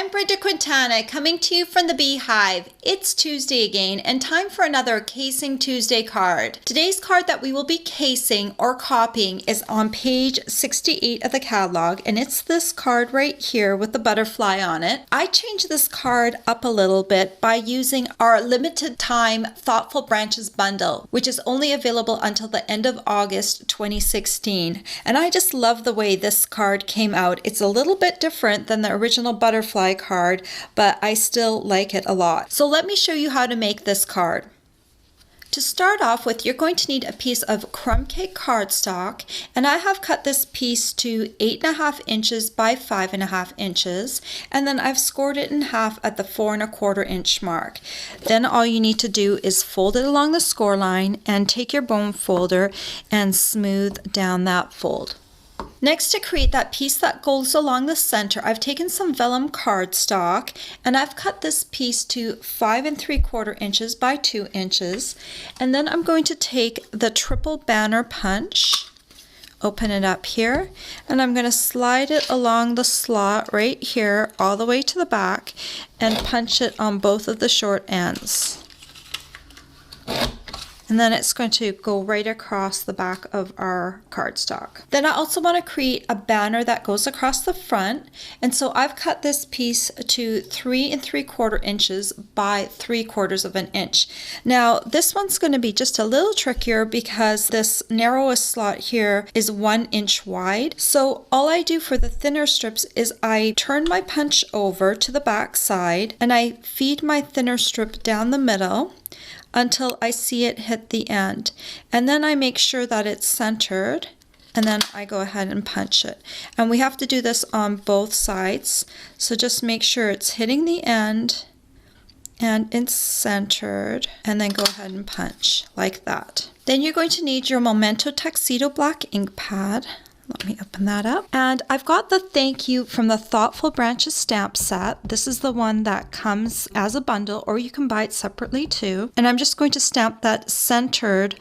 I'm Brenda Quintana coming to you from the Beehive. It's Tuesday again and time for another Casing Tuesday card. Today's card that we will be casing or copying is on page 68 of the catalog, and it's this card right here with the butterfly on it. I changed this card up a little bit by using our limited time Thoughtful Branches bundle, which is only available until the end of August 2016. And I just love the way this card came out. It's a little bit different than the original butterfly card, but I still like it a lot. So let me show you how to make this card. To start off with, you're going to need a piece of crumb cake cardstock, and I have cut this piece to 8.5 inches by 5.5 inches, and then I've scored it in half at the 4.25 inch mark. Then all you need to do is fold it along the score line and take your bone folder and smooth down that fold. Next, to create that piece that goes along the center, I've taken some vellum cardstock and I've cut this piece to 5.75 inches by 2 inches. And then I'm going to take the triple banner punch, open it up here, and I'm going to slide it along the slot right here all the way to the back and punch it on both of the short ends. And then it's going to go right across the back of our cardstock. Then I also want to create a banner that goes across the front. And so I've cut this piece to 3.75 inches by 3/4 inch. Now this one's going to be just a little trickier because this narrowest slot here is 1 inch wide. So all I do for the thinner strips is I turn my punch over to the back side and I feed my thinner strip down the middle until I see it hit the end. And then I make sure that it's centered, and then I go ahead and punch it. And we have to do this on both sides, so just make sure it's hitting the end and it's centered, and then go ahead and punch like that. Then you're going to need your Memento Tuxedo black ink pad. Let me open that up. And I've got the thank you from the Thoughtful Branches stamp set. This is the one that comes as a bundle, or you can buy it separately too. And I'm just going to stamp that centered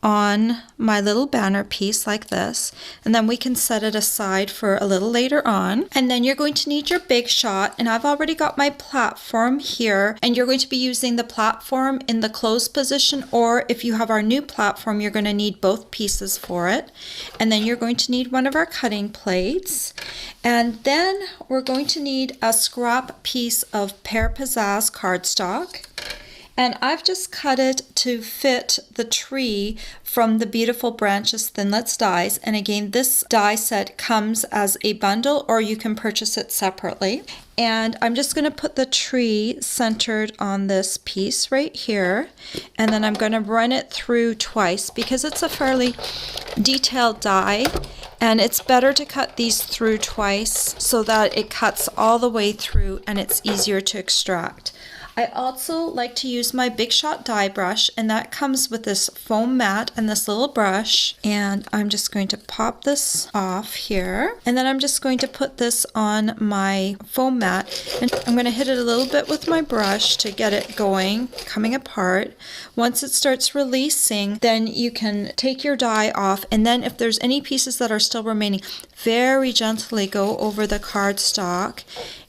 on my little banner piece like this, and then we can set it aside for a little later on. And then you're going to need your Big Shot, and I've already got my platform here, and you're going to be using the platform in the closed position, or if you have our new platform, you're going to need both pieces for it. And then you're going to need one of our cutting plates, and then we're going to need a scrap piece of Pear Pizzazz cardstock. And I've just cut it to fit the tree from the Beautiful Branches Thinlits dies. And again, this die set comes as a bundle, or you can purchase it separately. And I'm just going to put the tree centered on this piece right here. And then I'm going to run it through twice because it's a fairly detailed die. And it's better to cut these through twice so that it cuts all the way through and it's easier to extract. I also like to use my Big Shot die brush, and that comes with this foam mat and this little brush. And I'm just going to pop this off here, and then I'm just going to put this on my foam mat, and I'm going to hit it a little bit with my brush to get it going, coming apart. Once it starts releasing, then you can take your die off, and then if there's any pieces that are still remaining, very gently go over the cardstock,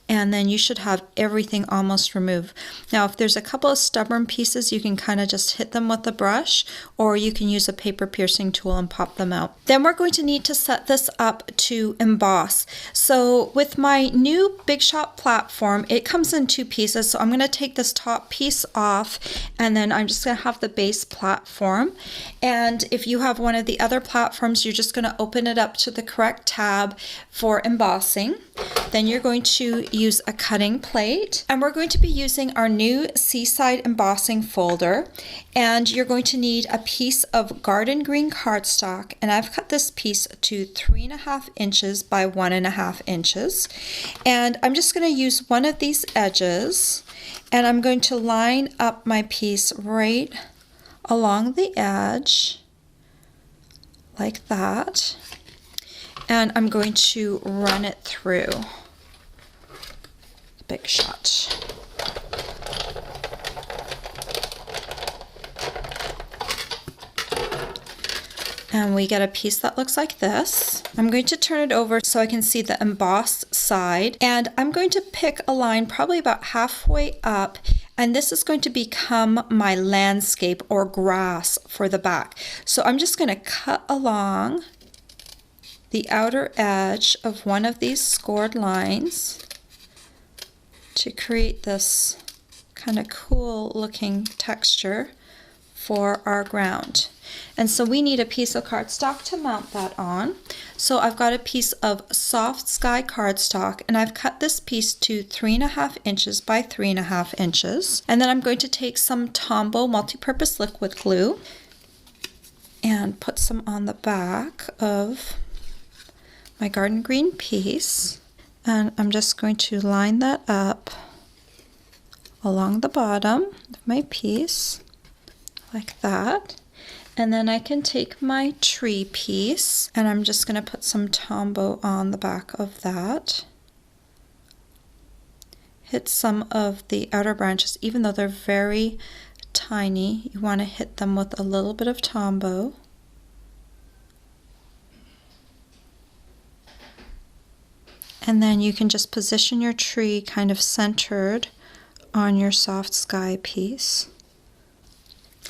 and then you should have everything almost removed. Now, if there's a couple of stubborn pieces, you can kind of just hit them with the brush, or you can use a paper piercing tool and pop them out. Then we're going to need to set this up to emboss. So with my new Big Shot platform, it comes in 2 pieces. So I'm going to take this top piece off, and then I'm just going to have the base platform. And if you have one of the other platforms, you're just going to open it up to the correct tab for embossing. Then you're going to use a cutting plate, and we're going to be using our new Seaside embossing folder, and you're going to need a piece of garden green cardstock, and I've cut this piece to 3.5 inches by 1.5 inches, and I'm just going to use one of these edges, and I'm going to line up my piece right along the edge like that, and I'm going to run it through. Big Shot. And we get a piece that looks like this. I'm going to turn it over so I can see the embossed side. And I'm going to pick a line probably about halfway up. And this is going to become my landscape or grass for the back. So I'm just going to cut along the outer edge of one of these scored lines to create this kind of cool looking texture for our ground. And so we need a piece of cardstock to mount that on. So I've got a piece of soft sky cardstock, and I've cut this piece to 3.5 inches by 3.5 inches. And then I'm going to take some Tombow multi-purpose liquid glue and put some on the back of my garden green piece. And I'm just going to line that up along the bottom of my piece like that. And then I can take my tree piece and I'm just going to put some Tombow on the back of that. Hit some of the outer branches, even though they're very tiny, you want to hit them with a little bit of Tombow. And then you can just position your tree kind of centered on your soft sky piece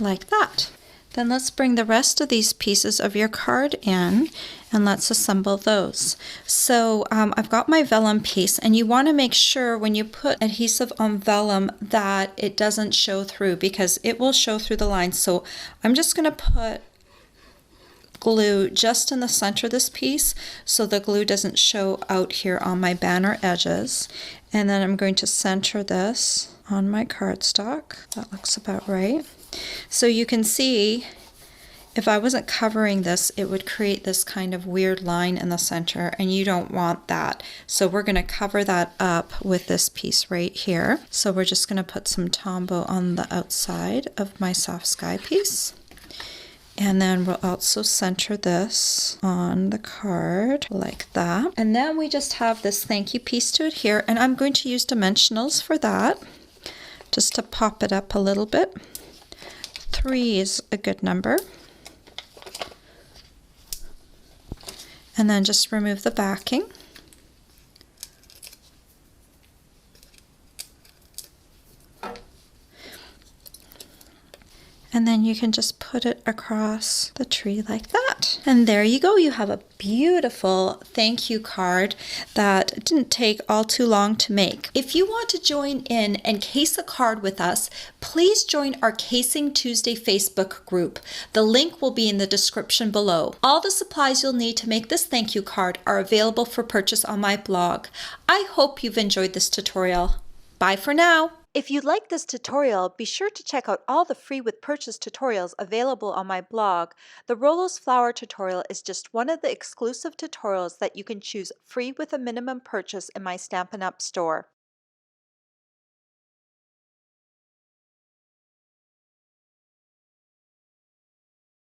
like that. Then let's bring the rest of these pieces of your card in and let's assemble those. So I've got my vellum piece, and you want to make sure when you put adhesive on vellum that it doesn't show through, because it will show through the lines. So I'm just going to put glue just in the center of this piece so the glue doesn't show out here on my banner edges. And then I'm going to center this on my cardstock. That looks about right. So you can see if I wasn't covering this, it would create this kind of weird line in the center, and you don't want that. So we're going to cover that up with this piece right here. So we're just going to put some Tombow on the outside of my soft sky piece. And then we'll also center this on the card like that. And then we just have this thank you piece to adhere, and I'm going to use dimensionals for that, just to pop it up a little bit. 3 is a good number. And then just remove the backing. And then you can just put it across the tree like that. And there you go. You have a beautiful thank you card that didn't take all too long to make. If you want to join in and case a card with us, please join our Casing Tuesday Facebook group. The link will be in the description below. All the supplies you'll need to make this thank you card are available for purchase on my blog. I hope you've enjoyed this tutorial. Bye for now. If you like this tutorial, be sure to check out all the free with purchase tutorials available on my blog. The Rollos flower tutorial is just one of the exclusive tutorials that you can choose free with a minimum purchase in my Stampin' Up! Store.